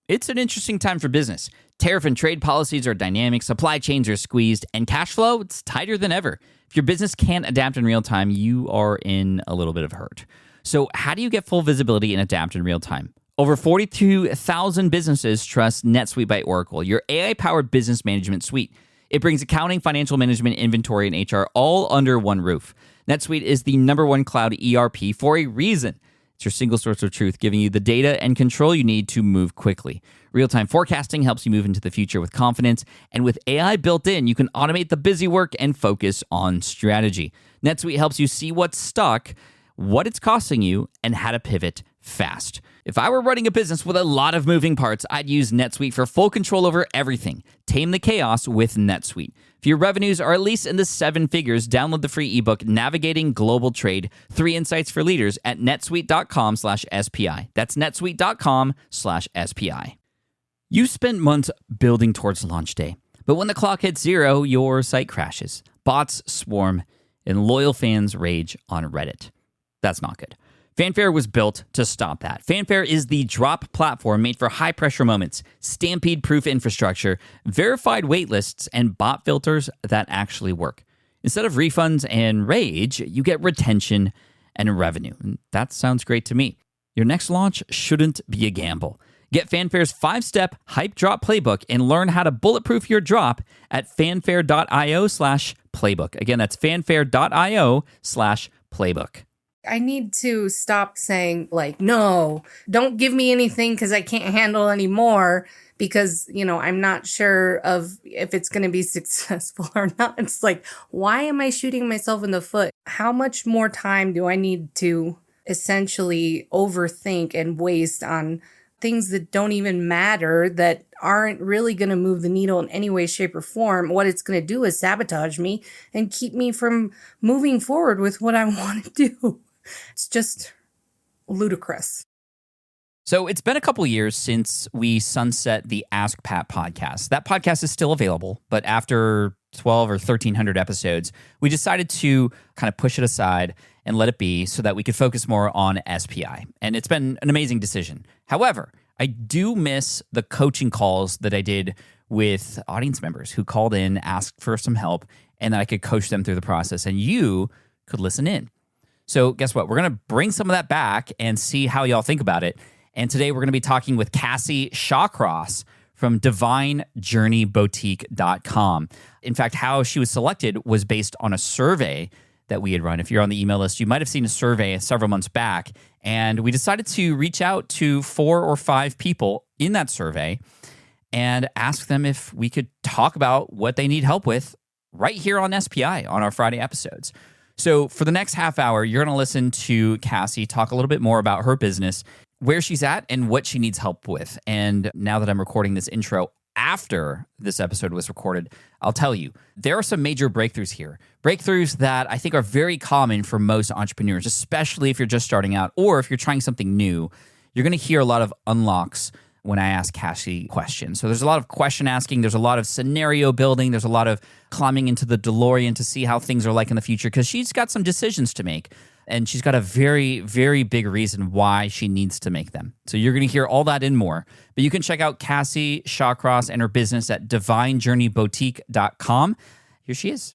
It's an interesting time for business. Tariff and trade policies are dynamic, supply chains are squeezed, and cash flow, it's tighter than ever. If your business can't adapt in real time, you are in a little bit of hurt. So how do you get full visibility and adapt in real time? Over 42,000 businesses trust NetSuite by Oracle, your AI-powered business management suite. It brings accounting, financial management, inventory, and HR all under one roof. NetSuite is the #1 cloud ERP for a reason. It's your single source of truth, giving you the data and control you need to move quickly. Real-time forecasting helps you move into the future with confidence, and with AI built in, you can automate the busy work and focus on strategy. NetSuite helps you see what's stuck, what it's costing you, and how to pivot fast. If I were running a business with a lot of moving parts, I'd use NetSuite for full control over everything. Tame the chaos with NetSuite. If your revenues are at least in the 7 figures, download the free ebook, Navigating Global Trade, 3 Insights for Leaders at netsuite.com/SPI. That's netsuite.com/SPI. You spent months building towards launch day, but when the clock hits 0, your site crashes. Bots swarm, and loyal fans rage on Reddit. That's not good. Fanfare was built to stop that. Fanfare is the drop platform made for high-pressure moments, stampede-proof infrastructure, verified waitlists, and bot filters that actually work. Instead of refunds and rage, you get retention and revenue. And that sounds great to me. Your next launch shouldn't be a gamble. Get Fanfare's 5-step hype drop playbook and learn how to bulletproof your drop at fanfare.io/playbook. Again, that's fanfare.io/playbook. I need to stop saying, like, no, don't give me anything because I can't handle anymore because, I'm not sure of if it's going to be successful or not. It's like, why am I shooting myself in the foot? How much more time do I need to essentially overthink and waste on things that don't even matter, that aren't really going to move the needle in any way, shape, or form? What it's going to do is sabotage me and keep me from moving forward with what I want to do. It's just ludicrous. So it's been a couple years since we sunset the Ask Pat podcast. That podcast is still available, but after 12 or 1,300 episodes, we decided to kind of push it aside and let it be so that we could focus more on SPI. And it's been an amazing decision. However, I do miss the coaching calls that I did with audience members who called in, asked for some help, and that I could coach them through the process, and you could listen in. So guess what? We're going to bring some of that back and see how y'all think about it. And today we're going to be talking with Cassie Shawcross from DivineJourneyBoutique.com. In fact, how she was selected was based on a survey that we had run. If you're on the email list, you might have seen a survey several months back. And we decided to reach out to 4 or 5 people in that survey and ask them if we could talk about what they need help with right here on SPI on our Friday episodes. So for the next half hour, you're going to listen to Cassie talk a little bit more about her business, where she's at, and what she needs help with. And now that I'm recording this intro after this episode was recorded, I'll tell you, there are some major breakthroughs here. Breakthroughs that I think are very common for most entrepreneurs, especially if you're just starting out or if you're trying something new. You're going to hear a lot of unlocks when I ask Cassie questions. So there's a lot of question asking, there's a lot of scenario building, there's a lot of climbing into the DeLorean to see how things are like in the future, because she's got some decisions to make, and she's got a very, very big reason why she needs to make them. So you're going to hear all that and more. But you can check out Cassie Shawcross and her business at DivineJourneyBoutique.com. Here she is.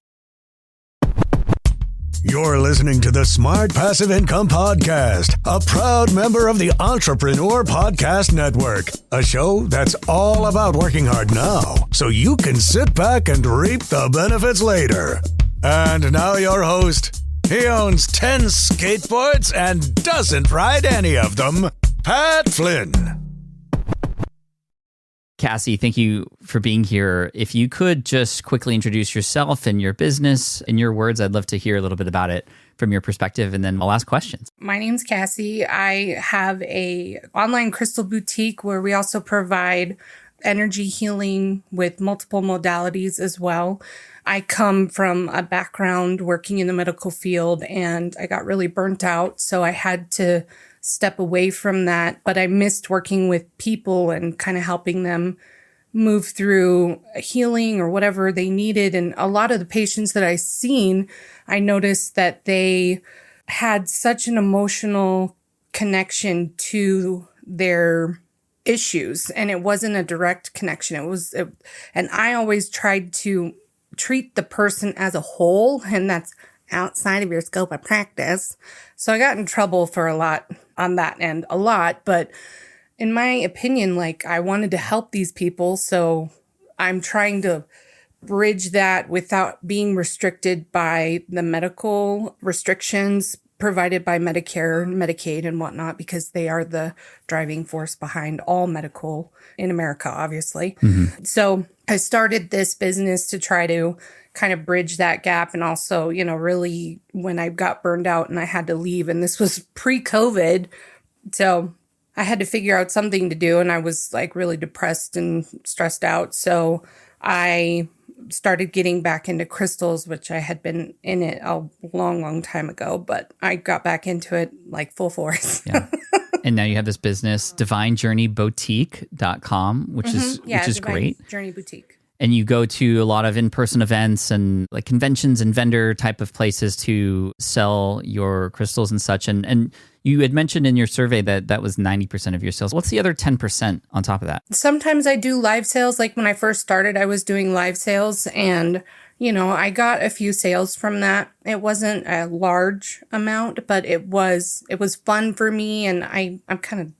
You're listening to the Smart Passive Income Podcast, a proud member of the Entrepreneur Podcast Network, a show that's all about working hard now so you can sit back and reap the benefits later. And now your host, he owns 10 skateboards and doesn't ride any of them, Pat Flynn. Cassie, thank you for being here. If you could just quickly introduce yourself and your business in your words, I'd love to hear a little bit about it from your perspective, and then I'll ask questions. My name's Cassie. I have a online crystal boutique where we also provide energy healing with multiple modalities as well. I come from a background working in the medical field, and I got really burnt out, so I had to step away from that, but I missed working with people and kind of helping them move through healing or whatever they needed. And a lot of the patients that I seen, I noticed that they had such an emotional connection to their issues, and it wasn't a direct connection. And I always tried to treat the person as a whole, and that's outside of your scope of practice. So I got in trouble for a lot on that end, but in my opinion, like, I wanted to help these people. So I'm trying to bridge that without being restricted by the medical restrictions provided by Medicare, Medicaid, and whatnot, because they are the driving force behind all medical in America, obviously. Mm-hmm. So I started this business to try to kind of bridge that gap. And also, really when I got burned out and I had to leave, and this was pre-COVID. So I had to figure out something to do, and I was like really depressed and stressed out. So I started getting back into crystals, which I had been in it a long, long time ago, but I got back into it like full force. Yeah. And now you have this business, divinejourneyboutique.com, which is great. Journey Boutique. And you go to a lot of in-person events and like conventions and vendor type of places to sell your crystals and such. And you had mentioned in your survey that was 90% of your sales. What's the other 10% on top of that? Sometimes I do live sales. Like when I first started, I was doing live sales, and I got a few sales from that. It wasn't a large amount, but it was fun for me, and I'm kind of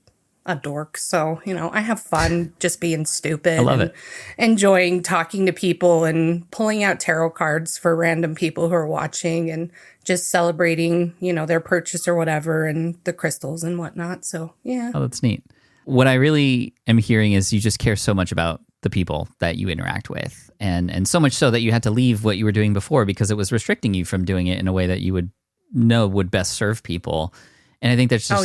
a dork. So, I have fun just being stupid. I love it. Enjoying talking to people and pulling out tarot cards for random people who are watching and just celebrating, their purchase or whatever, and the crystals and whatnot. So, yeah. Oh, that's neat. What I really am hearing is you just care so much about the people that you interact with. And so much so that you had to leave what you were doing before because it was restricting you from doing it in a way that you would know would best serve people. And I think that's just,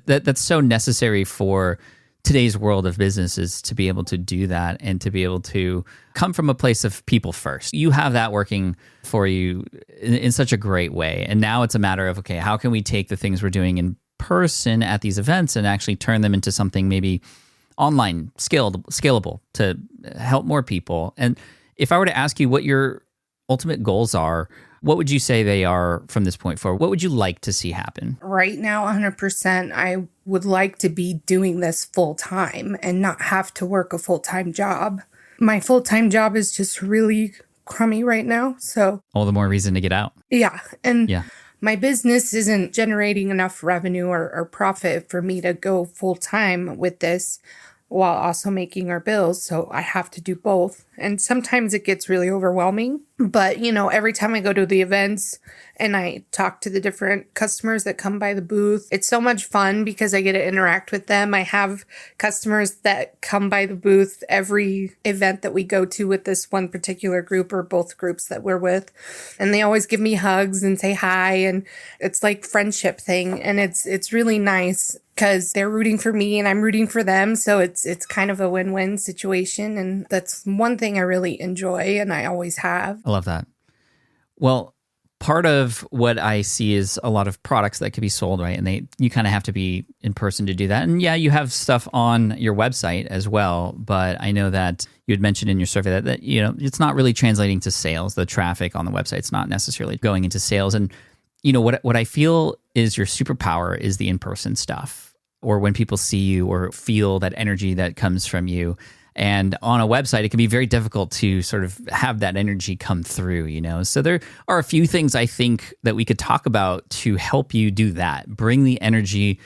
that's so necessary for today's world of businesses to be able to do that and to be able to come from a place of people first. You have that working for you in such a great way. And now it's a matter of, okay, how can we take the things we're doing in person at these events and actually turn them into something maybe online, scalable to help more people? And if I were to ask you what your ultimate goals are, what would you say they are from this point forward? What would you like to see happen? Right now, 100%, I would like to be doing this full time and not have to work a full-time job. My full-time job is just really crummy right now. So all the more reason to get out. Yeah. And my business isn't generating enough revenue or profit for me to go full-time with this while also making our bills. So I have to do both. And sometimes it gets really overwhelming. But, every time I go to the events and I talk to the different customers that come by the booth, it's so much fun because I get to interact with them. I have customers that come by the booth every event that we go to with this one particular group or both groups that we're with. And they always give me hugs and say hi. And it's like friendship thing. And it's really nice because they're rooting for me and I'm rooting for them. So it's kind of a win-win situation. And that's one thing I really enjoy and I always have. I love that. Well, part of what I see is a lot of products that could be sold, right? And you kind of have to be in person to do that. And yeah, you have stuff on your website as well, but I know that you had mentioned in your survey that it's not really translating to sales. The traffic on the website's not necessarily going into sales. And what I feel is your superpower is the in-person stuff, or when people see you or feel that energy that comes from you. And on a website, it can be very difficult to sort of have that energy come through, So there are a few things I think that we could talk about to help you do that, bring the energy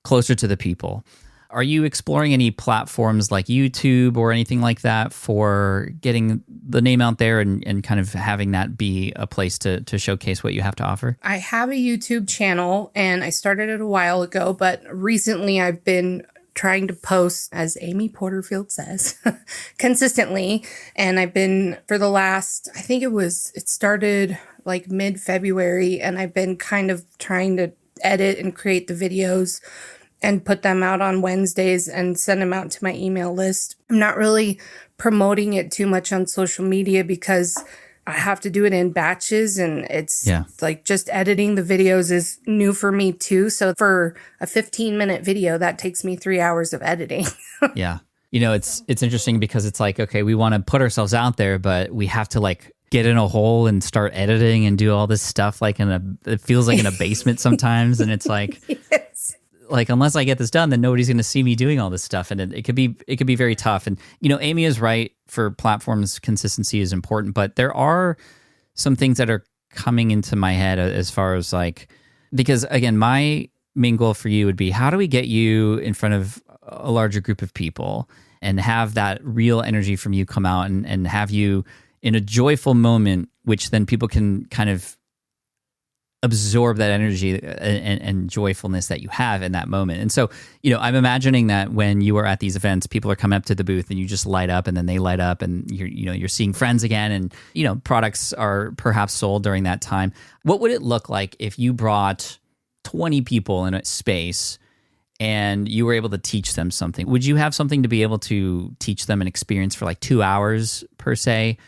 closer to the people. Are you exploring any platforms like YouTube or anything like that for getting the name out there and kind of having that be a place to showcase what you have to offer? I have a YouTube channel and I started it a while ago, but recently I've been trying to post, as Amy Porterfield says, consistently. And I've been for the last, I think it started like mid-February, and I've been kind of trying to edit and create the videos and put them out on Wednesdays and send them out to my email list. I'm not really promoting it too much on social media because I have to do it in batches, and it's like just editing the videos is new for me too. So for a 15-minute video, that takes me 3 hours of editing. Yeah. It's interesting because it's like, okay, we want to put ourselves out there, but we have to like get in a hole and start editing and do all this stuff like it feels like in a basement sometimes. And it's like, yes. like, unless I get this done, then nobody's going to see me doing all this stuff. And it could be very tough. And, Amy is right, for platforms, consistency is important, but there are some things that are coming into my head as far as like, because again, my main goal for you would be, how do we get you in front of a larger group of people and have that real energy from you come out and have you in a joyful moment, which then people can kind of absorb that energy and joyfulness that you have in that moment. And so, I'm imagining that when you are at these events, people are coming up to the booth and you just light up, and then they light up, and you're seeing friends again, and products are perhaps sold during that time. What would it look like if you brought 20 people in a space and you were able to teach them something? Would you have something to be able to teach them an experience for like 2 hours per se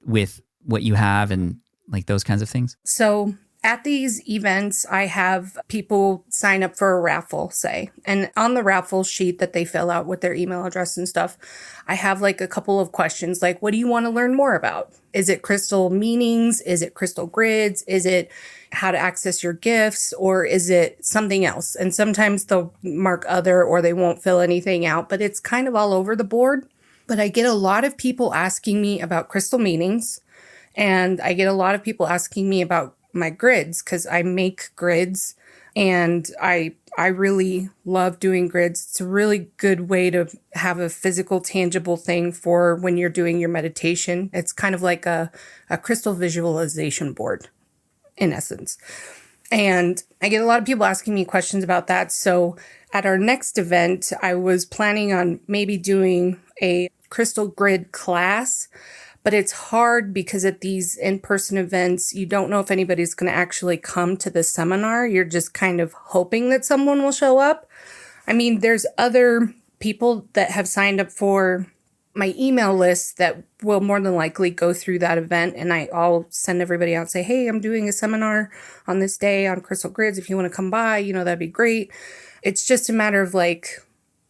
with what you have and like those kinds of things? So at these events, I have people sign up for a raffle, say, and on the raffle sheet that they fill out with their email address and stuff, I have like a couple of questions, like, what do you want to learn more about? Is it crystal meanings? Is it crystal grids? Is it how to access your gifts? Or is it something else? And sometimes they'll mark other, or they won't fill anything out, but it's kind of all over the board. But I get a lot of people asking me about crystal meanings, and I get a lot of people asking me about my grids, because I make grids, and I really love doing grids. It's a really good way to have a physical, tangible thing for when you're doing your meditation. It's kind of like a crystal visualization board, in essence. And I get a lot of people asking me questions about that. So at our next event, I was planning on maybe doing a crystal grid class. But it's hard because at these in-person events, you don't know if anybody's going to actually come to the seminar. You're just kind of hoping that someone will show up. I mean, there's other people that have signed up for my email list that will more than likely go through that event. And I'll send everybody out and say, hey, I'm doing a seminar on this day on crystal grids. If you want to come by, that'd be great. It's just a matter of like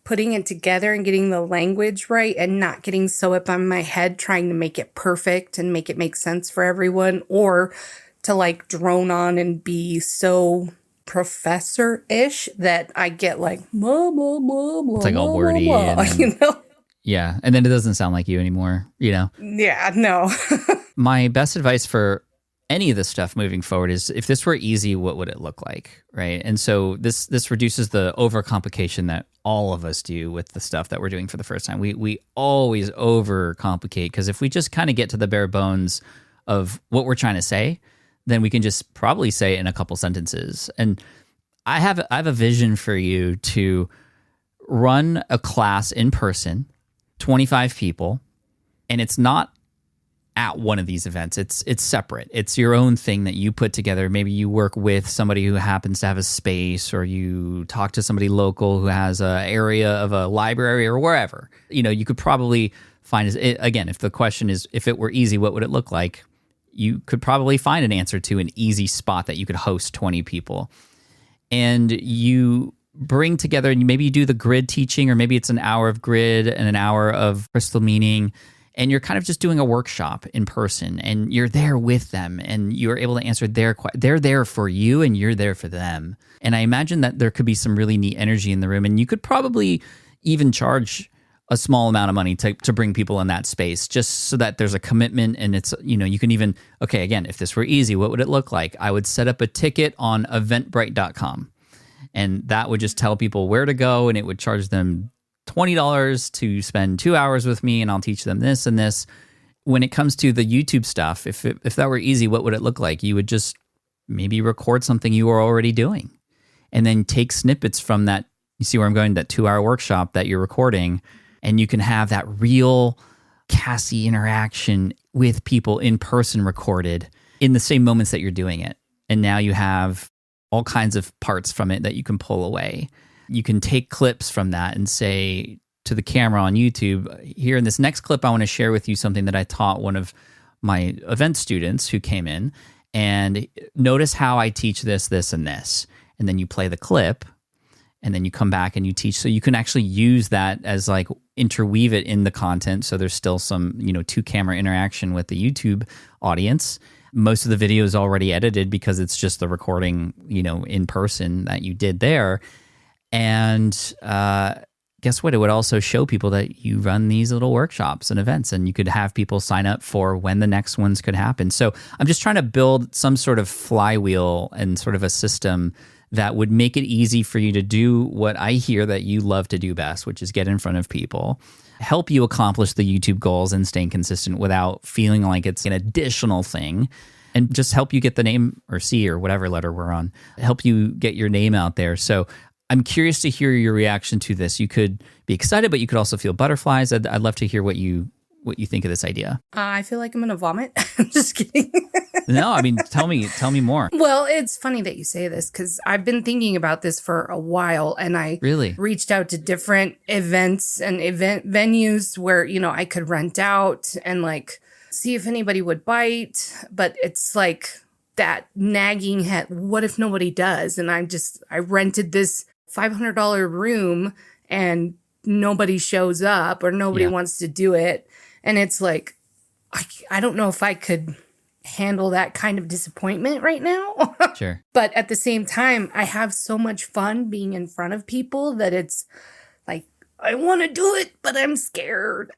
putting it together and getting the language right and not getting so up on my head trying to make it perfect and make it make sense for everyone, or to like drone on and be so professor-ish that I get like blah, blah, blah, blah, it's like all wordy, blah, blah, Yeah, and then it doesn't sound like you anymore, Yeah, no. My best advice for any of this stuff moving forward is, if this were easy, what would it look like, right? And so this reduces the overcomplication that all of us do with the stuff that we're doing for the first time. We always overcomplicate, because if we just kind of get to the bare bones of what we're trying to say, then we can just probably say it in a couple sentences. And I have a vision for you to run a class in person, 25 people, and it's not at one of these events. It's separate. It's your own thing that you put together. Maybe you work with somebody who happens to have a space, or you talk to somebody local who has an area of a library or wherever. You could probably find, again, if the question is, if it were easy, what would it look like? You could probably find an answer to an easy spot that you could host 20 people. And you bring together, and maybe you do the grid teaching, or maybe it's an hour of grid and an hour of crystal meaning, and you're kind of just doing a workshop in person, and you're there with them, and you're able to answer their questions. They're there for you, and you're there for them. And I imagine that there could be some really neat energy in the room, and you could probably even charge a small amount of money to bring people in that space, just so that there's a commitment. And it's, you can even, okay, again, if this were easy, what would it look like? I would set up a ticket on eventbrite.com, and that would just tell people where to go, and it would charge them $20 to spend 2 hours with me, and I'll teach them this and this. When it comes to the YouTube stuff, if that were easy, what would it look like? You would just maybe record something you were already doing, and then take snippets from that. You see where I'm going? That 2-hour workshop that you're recording, and you can have that real Cassie interaction with people in person, recorded in the same moments that you're doing it. And now you have all kinds of parts from it that you can pull away. You can take clips from that and say to the camera on YouTube, here in this next clip, I want to share with you something that I taught one of my event students who came in, and notice how I teach this, this, and this. And then you play the clip, and then you come back and you teach. So you can actually use that as like interweave it in the content. So there's still some, 2-camera interaction with the YouTube audience. Most of the video is already edited because it's just the recording, in person that you did there. And guess what? It would also show people that you run these little workshops and events, and you could have people sign up for when the next ones could happen. So I'm just trying to build some sort of flywheel and sort of a system that would make it easy for you to do what I hear that you love to do best, which is get in front of people, help you accomplish the YouTube goals and staying consistent without feeling like it's an additional thing, and just help you get the name or C or whatever letter we're on, help you get your name out there. So I'm curious to hear your reaction to this. You could be excited, but you could also feel butterflies. I'd love to hear what you think of this idea. I feel like I'm going to vomit. I'm just kidding. No, I mean, tell me more. Well, it's funny that you say this because I've been thinking about this for a while, and I really reached out to different events and event venues where, I could rent out and like see if anybody would bite. But it's like that nagging head. What if nobody does? And I rented this $500 room and nobody shows up or nobody wants to do it. And it's like, I don't know if I could handle that kind of disappointment right now. Sure. But at the same time, I have so much fun being in front of people that it's like, I want to do it, but I'm scared.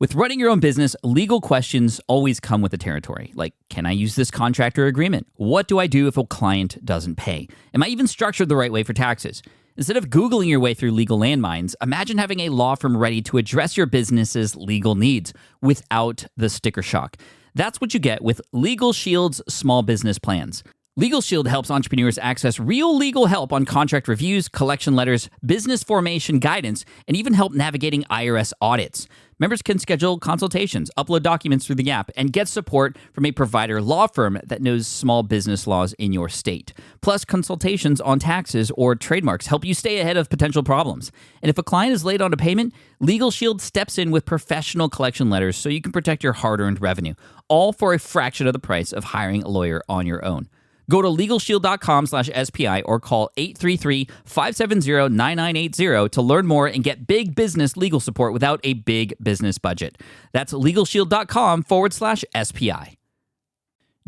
With running your own business, legal questions always come with the territory. Like, can I use this contract or agreement? What do I do if a client doesn't pay? Am I even structured the right way for taxes? Instead of Googling your way through legal landmines, imagine having a law firm ready to address your business's legal needs without the sticker shock. That's what you get with Legal Shield's small business plans. Legal Shield helps entrepreneurs access real legal help on contract reviews, collection letters, business formation guidance, and even help navigating IRS audits. Members can schedule consultations, upload documents through the app, and get support from a provider law firm that knows small business laws in your state. Plus, consultations on taxes or trademarks help you stay ahead of potential problems. And if a client is late on a payment, Legal Shield steps in with professional collection letters so you can protect your hard-earned revenue, all for a fraction of the price of hiring a lawyer on your own. Go to LegalShield.com/SPI or call 833-570-9980 to learn more and get big business legal support without a big business budget. That's LegalShield.com/SPI.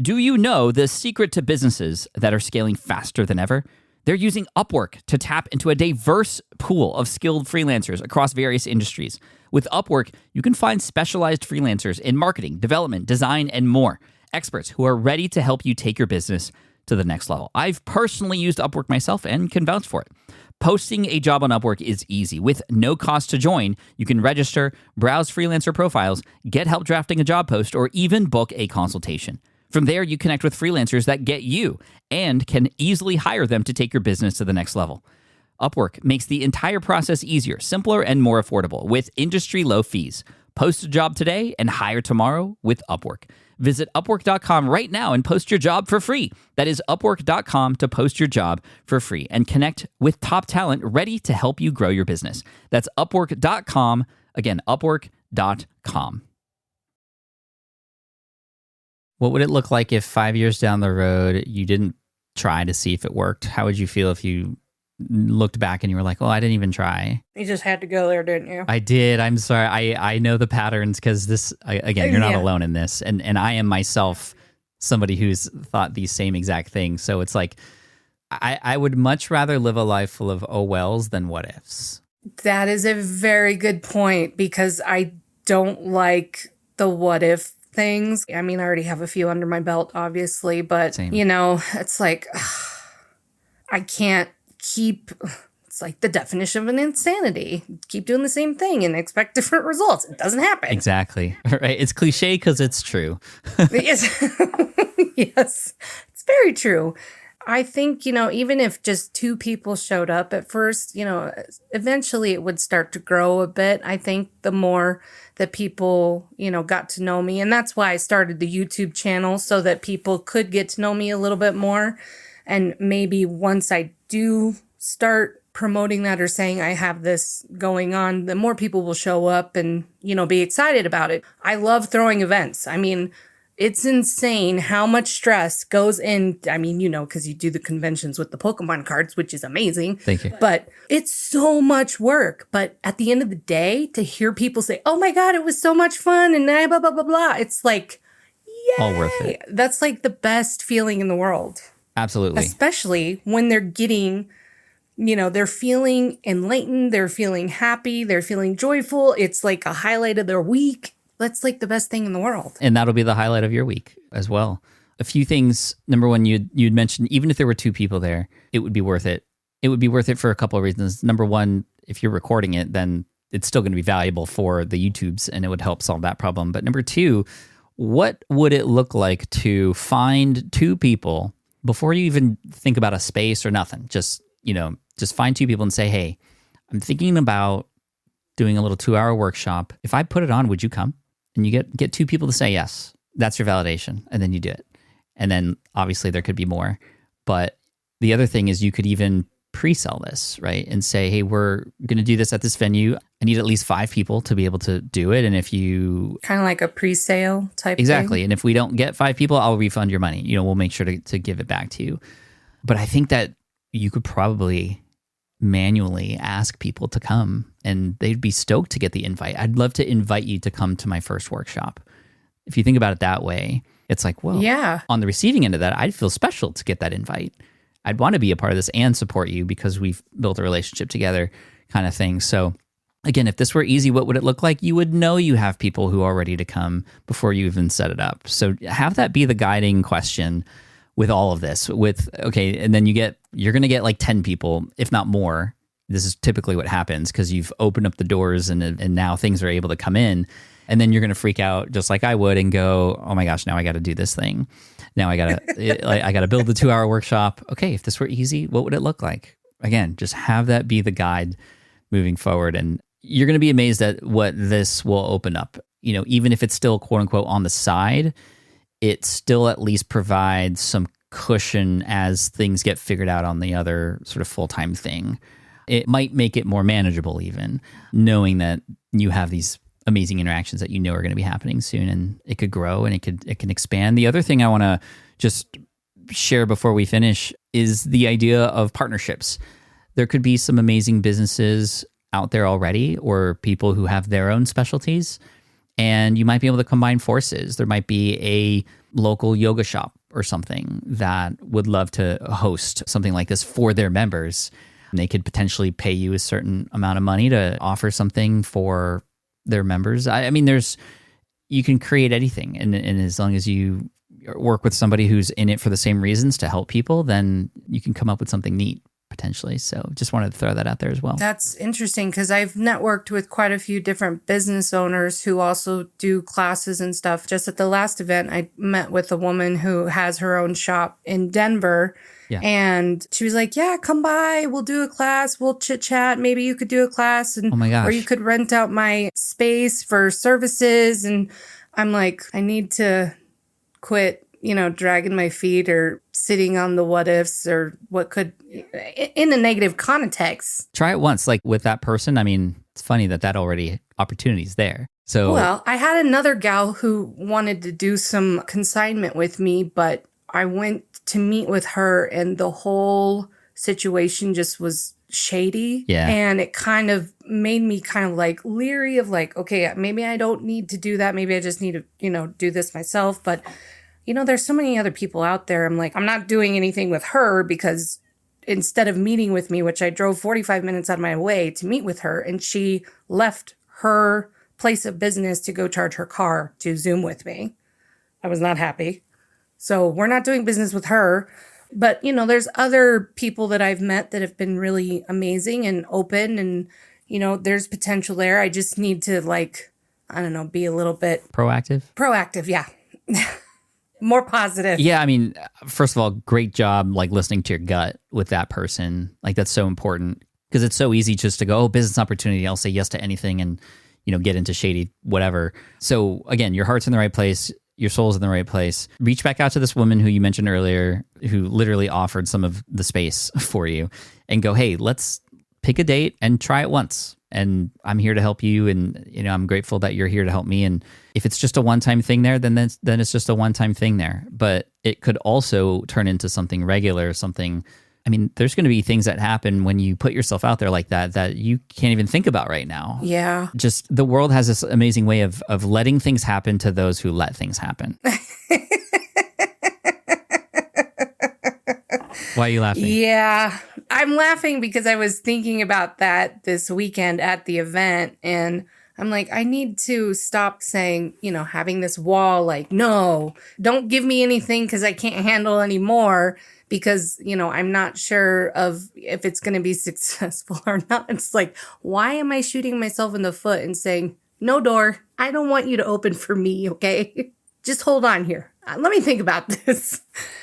Do you know the secret to businesses that are scaling faster than ever? They're using Upwork to tap into a diverse pool of skilled freelancers across various industries. With Upwork, you can find specialized freelancers in marketing, development, design, and more. Experts who are ready to help you take your business to the next level. I've personally used Upwork myself and can vouch for it. Posting a job on Upwork is easy. With no cost to join, you can register, browse freelancer profiles, get help drafting a job post, or even book a consultation. From there, you connect with freelancers that get you and can easily hire them to take your business to the next level. Upwork makes the entire process easier, simpler, and more affordable with industry-low fees. Post a job today and hire tomorrow with Upwork. Visit Upwork.com right now and post your job for free. That is Upwork.com to post your job for free and connect with top talent ready to help you grow your business. That's Upwork.com. Again, Upwork.com. What would it look like if 5 years down the road you didn't try to see if it worked? How would you feel if you looked back and you were like, oh, I didn't even try? You just had to go there, didn't you? I did. I'm sorry. I know the patterns because this, again, you're not alone in this. And I am myself somebody who's thought these same exact things. So it's like, I would much rather live a life full of oh wells than what ifs. That is a very good point because I don't like the what if things. I mean, I already have a few under my belt, obviously, but Same. It's like, I can't keep, it's like the definition of an insanity. Keep doing the same thing and expect different results. It doesn't happen. Exactly. Right. It's cliche because it's true. Yes. Yes. It's very true. I think, even if just two people showed up at first, eventually it would start to grow a bit. I think the more that people, got to know me. And that's why I started the YouTube channel so that people could get to know me a little bit more. And maybe once I do start promoting that or saying I have this going on, the more people will show up and, be excited about it. I love throwing events. I mean, it's insane how much stress goes in. I mean, because you do the conventions with the Pokemon cards, which is amazing. Thank you. But it's so much work. But at the end of the day, to hear people say, oh my God, it was so much fun and blah, blah, blah, blah, it's like, yay. All worth it. That's like the best feeling in the world. Absolutely. Especially when they're getting they're feeling enlightened, they're feeling happy, they're feeling joyful. It's like a highlight of their week. That's like the best thing in the world. And that'll be the highlight of your week as well. A few things. Number one, you'd mentioned even if there were 2 people there, it would be worth it. It would be worth it for a couple of reasons. Number one, if you're recording it, then it's still going to be valuable for the YouTubes and it would help solve that problem. But number 2, what would it look like to find 2 people before you even think about a space or nothing? Just find 2 people and say, hey, I'm thinking about doing a little 2-hour workshop. If I put it on, would you come? And you get 2 people to say yes. That's your validation. And then you do it. And then obviously there could be more. But the other thing is you could even pre-sell this, right? And say, hey, we're going to do this at this venue. I need at least 5 people to be able to do it. And if you... Kind of like a pre-sale type Exactly. thing. And if we don't get 5 people, I'll refund your money. We'll make sure to give it back to you. But I think that you could probably manually ask people to come and they'd be stoked to get the invite. I'd love to invite you to come to my first workshop. If you think about it that way, it's like, well, yeah. On the receiving end of that, I'd feel special to get that invite. I'd want to be a part of this and support you because we've built a relationship together kind of thing. So again, if this were easy, what would it look like? You would know you have people who are ready to come before you even set it up. So have that be the guiding question with all of this. And then you're going to get like 10 people, if not more. This is typically what happens because you've opened up the doors and now things are able to come in. And then you're going to freak out just like I would and go, oh my gosh, now I got to do this thing. Now I got to build the 2-hour workshop. Okay, if this were easy, what would it look like? Again, just have that be the guide moving forward. And you're going to be amazed at what this will open up. Even if it's still quote unquote on the side, it still at least provides some cushion as things get figured out on the other sort of full-time thing. It might make it more manageable even, knowing that you have these amazing interactions that are going to be happening soon, and it could grow and it can expand. The other thing I want to just share before we finish is the idea of partnerships. There could be some amazing businesses out there already or people who have their own specialties, and you might be able to combine forces. There might be a local yoga shop or something that would love to host something like this for their members. And they could potentially pay you a certain amount of money to offer something for their members. I mean, you can create anything. And as long as you work with somebody who's in it for the same reasons to help people, then you can come up with something neat potentially. So just wanted to throw that out there as well. That's interesting because I've networked with quite a few different business owners who also do classes and stuff. Just at the last event, I met with a woman who has her own shop in Denver. Yeah. And she was like, yeah, come by. We'll do a class. We'll chit chat. Maybe you could do a class. And, oh my gosh. Or you could rent out my space for services. And I'm like, I need to quit, dragging my feet or sitting on the what ifs or what could, in a negative context. Try it once, like with that person. I mean, it's funny that already opportunity's there. So, well, I had another gal who wanted to do some consignment with me, but I went to meet with her and the whole situation just was shady. Yeah. And it kind of made me kind of like leery of like, okay, maybe I don't need to do that. Maybe I just need to, do this myself. But, there's so many other people out there. I'm like, I'm not doing anything with her because instead of meeting with me, which I drove 45 minutes out of my way to meet with her, and she left her place of business to go charge her car to Zoom with me. I was not happy. So we're not doing business with her. But, there's other people that I've met that have been really amazing and open and, there's potential there. I just need to be a little bit proactive. Yeah. More positive. Yeah. I mean, first of all, great job, listening to your gut with that person. That's so important because it's so easy just to go, business opportunity. I'll say yes to anything and, get into shady, whatever. So again, your heart's in the right place. Your soul's in the right place. Reach back out to this woman who you mentioned earlier, who literally offered some of the space for you and go, hey, let's pick a date and try it once. And I'm here to help you. And, I'm grateful that you're here to help me. And if it's just a one-time thing there, then it's just a one-time thing there. But it could also turn into something regular, something. I mean, there's going to be things that happen when you put yourself out there like that you can't even think about right now. Yeah. Just the world has this amazing way of letting things happen to those who let things happen. Why are you laughing? Yeah. I'm laughing because I was thinking about that this weekend at the event, and I'm like, I need to stop saying, having this wall like, no, don't give me anything because I can't handle anymore because, I'm not sure of if it's going to be successful or not. It's like, why am I shooting myself in the foot and saying, no door, I don't want you to open for me, okay? Just hold on here. Let me think about this.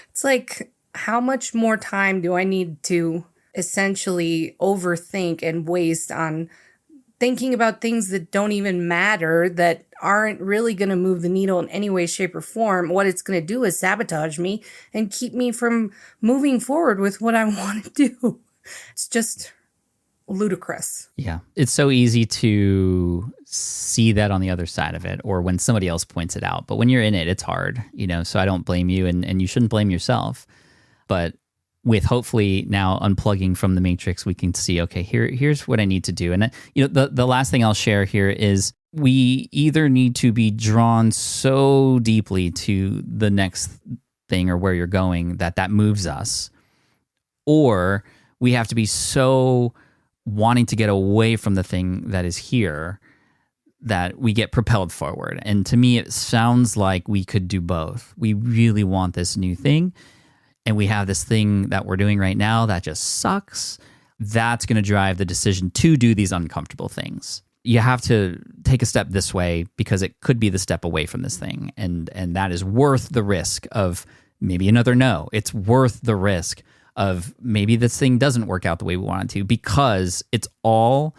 It's like, how much more time do I need to essentially overthink and waste on thinking about things that don't even matter, that aren't really going to move the needle in any way, shape, or form? What it's going to do is sabotage me and keep me from moving forward with what I want to do. It's just ludicrous. Yeah. It's so easy to see that on the other side of it, or when somebody else points it out. But when you're in it, it's hard, so I don't blame you, and you shouldn't blame yourself. But with hopefully now unplugging from the matrix, we can see, okay, here's what I need to do. And the last thing I'll share here is we either need to be drawn so deeply to the next thing or where you're going that moves us, or we have to be so wanting to get away from the thing that is here that we get propelled forward. And to me, it sounds like we could do both. We really want this new thing, and we have this thing that we're doing right now that just sucks. That's going to drive the decision to do these uncomfortable things. You have to take a step this way because it could be the step away from this thing. And that is worth the risk of maybe another no. It's worth the risk of maybe this thing doesn't work out the way we want it to, because it's all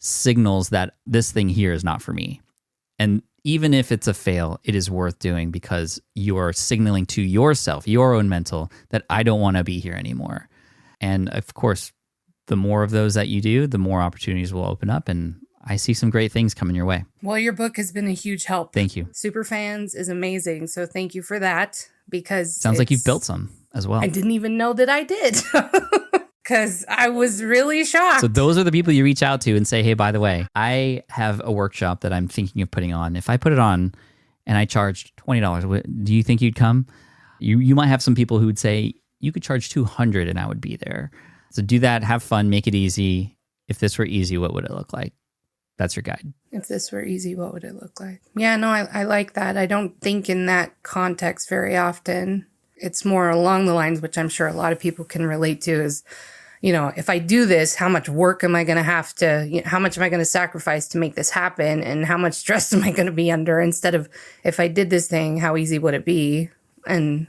signals that this thing here is not for me. And even if it's a fail, it is worth doing because you're signaling to yourself, your own mental, that I don't want to be here anymore. And of course, the more of those that you do, the more opportunities will open up. And I see some great things coming your way. Well, your book has been a huge help. Thank you. Superfans is amazing. So thank you for that, because sounds like you've built some as well. I didn't even know that I did. Because I was really shocked. So those are the people you reach out to and say, hey, by the way, I have a workshop that I'm thinking of putting on. If I put it on and I charged $20, do you think you'd come? You might have some people who would say, you could charge $200 and I would be there. So do that, have fun, make it easy. If this were easy, what would it look like? That's your guide. If this were easy, what would it look like? Yeah, no, I like that. I don't think in that context very often. It's more along the lines, which I'm sure a lot of people can relate to, is, if I do this, how much work am I going to have to, how much am I going to sacrifice to make this happen? And how much stress am I going to be under? Instead of, if I did this thing, how easy would it be? And,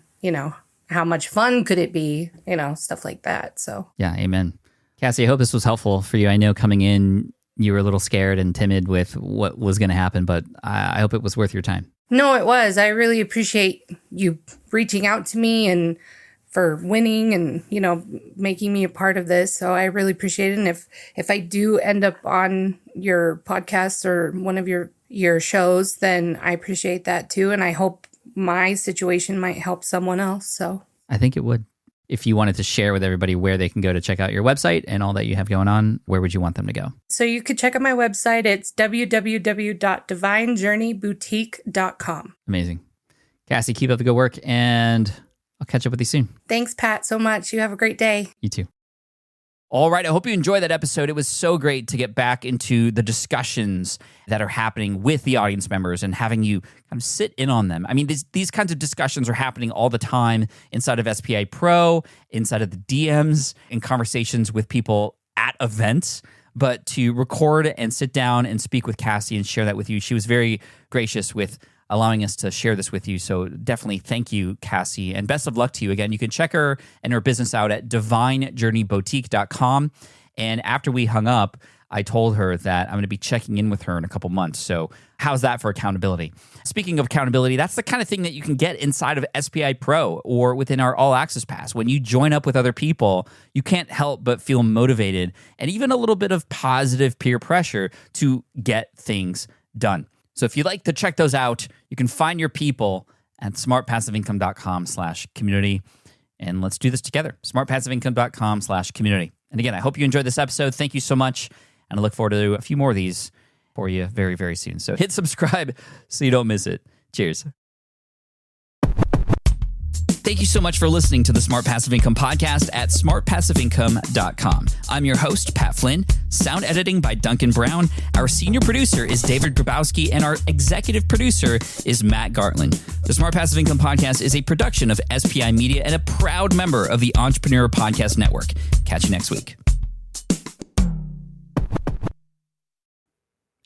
how much fun could it be? Stuff like that. So, yeah, amen. Cassie, I hope this was helpful for you. I know coming in, you were a little scared and timid with what was going to happen, but I hope it was worth your time. No, it was. I really appreciate you reaching out to me and for winning and, making me a part of this. So I really appreciate it. And if I do end up on your podcast or one of your shows, then I appreciate that too. And I hope my situation might help someone else. So I think it would. If you wanted to share with everybody where they can go to check out your website and all that you have going on, where would you want them to go? So you could check out my website. It's www.divinejourneyboutique.com. Amazing. Cassie, keep up the good work, and I'll catch up with you soon. Thanks, Pat, so much. You have a great day. You too. All right, I hope you enjoyed that episode. It was so great to get back into the discussions that are happening with the audience members and having you kind of sit in on them. I mean, these kinds of discussions are happening all the time inside of SPI Pro, inside of the DMs, in conversations with people at events. But to record and sit down and speak with Cassie and share that with you, she was very gracious with allowing us to share this with you. So definitely thank you, Cassie, and best of luck to you. Again, you can check her and her business out at divinejourneyboutique.com. And after we hung up, I told her that I'm going to be checking in with her in a couple months. So how's that for accountability? Speaking of accountability, that's the kind of thing that you can get inside of SPI Pro or within our All Access Pass. When you join up with other people, you can't help but feel motivated and even a little bit of positive peer pressure to get things done. So if you'd like to check those out, you can find your people at smartpassiveincome.com/community. And let's do this together. smartpassiveincome.com/community. And again, I hope you enjoyed this episode. Thank you so much. And I look forward to a few more of these for you very, very soon. So hit subscribe so you don't miss it. Cheers. Thank you so much for listening to the Smart Passive Income podcast at smartpassiveincome.com. I'm your host, Pat Flynn. Sound editing by Duncan Brown. Our senior producer is David Grabowski, and our executive producer is Matt Gartland. The Smart Passive Income podcast is a production of SPI Media and a proud member of the Entrepreneur Podcast Network. Catch you next week.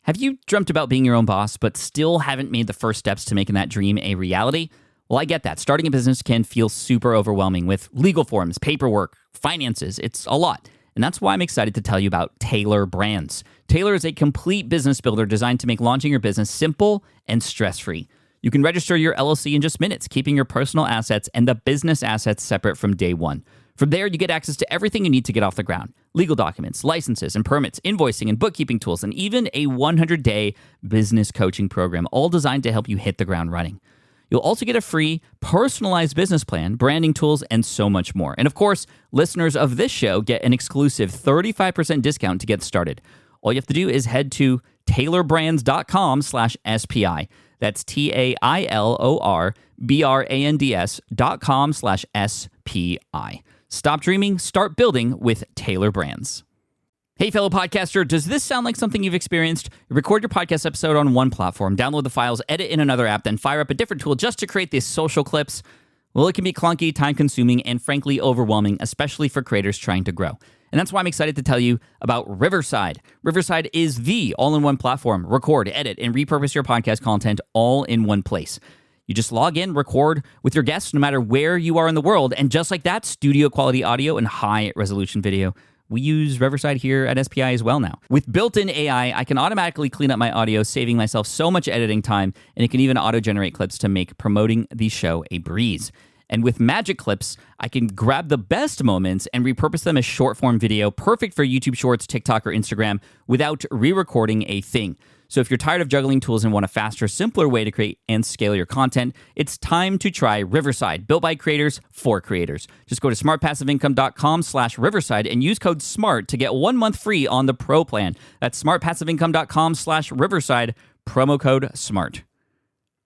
Have you dreamt about being your own boss, but still haven't made the first steps to making that dream a reality? Well, I get that. Starting a business can feel super overwhelming with legal forms, paperwork, finances. It's a lot. And that's why I'm excited to tell you about Taylor Brands. Taylor is a complete business builder designed to make launching your business simple and stress-free. You can register your LLC in just minutes, keeping your personal assets and the business assets separate from day one. From there, you get access to everything you need to get off the ground. Legal documents, licenses and permits, invoicing and bookkeeping tools, and even a 100-day business coaching program, all designed to help you hit the ground running. You'll also get a free, personalized business plan, branding tools, and so much more. And of course, listeners of this show get an exclusive 35% discount to get started. All you have to do is head to taylorbrands.com/SPI. That's TAILORBRANDS.com/SPI. Stop dreaming, start building with Taylor Brands. Hey, fellow podcaster, does this sound like something you've experienced? Record your podcast episode on one platform, download the files, edit in another app, then fire up a different tool just to create these social clips? Well, it can be clunky, time-consuming, and frankly overwhelming, especially for creators trying to grow. And that's why I'm excited to tell you about Riverside. Riverside is the all-in-one platform. Record, edit, and repurpose your podcast content all in one place. You just log in, record with your guests no matter where you are in the world, and just like that, studio-quality audio and high-resolution video. We use Riverside here at SPI as well now. With built-in AI, I can automatically clean up my audio, saving myself so much editing time, and it can even auto-generate clips to make promoting the show a breeze. And with Magic Clips, I can grab the best moments and repurpose them as short-form video, perfect for YouTube Shorts, TikTok, or Instagram, without re-recording a thing. So if you're tired of juggling tools and want a faster, simpler way to create and scale your content, it's time to try Riverside, built by creators for creators. Just go to smartpassiveincome.com/Riverside and use code SMART to get 1 month free on the Pro plan. That's smartpassiveincome.com/Riverside, promo code SMART.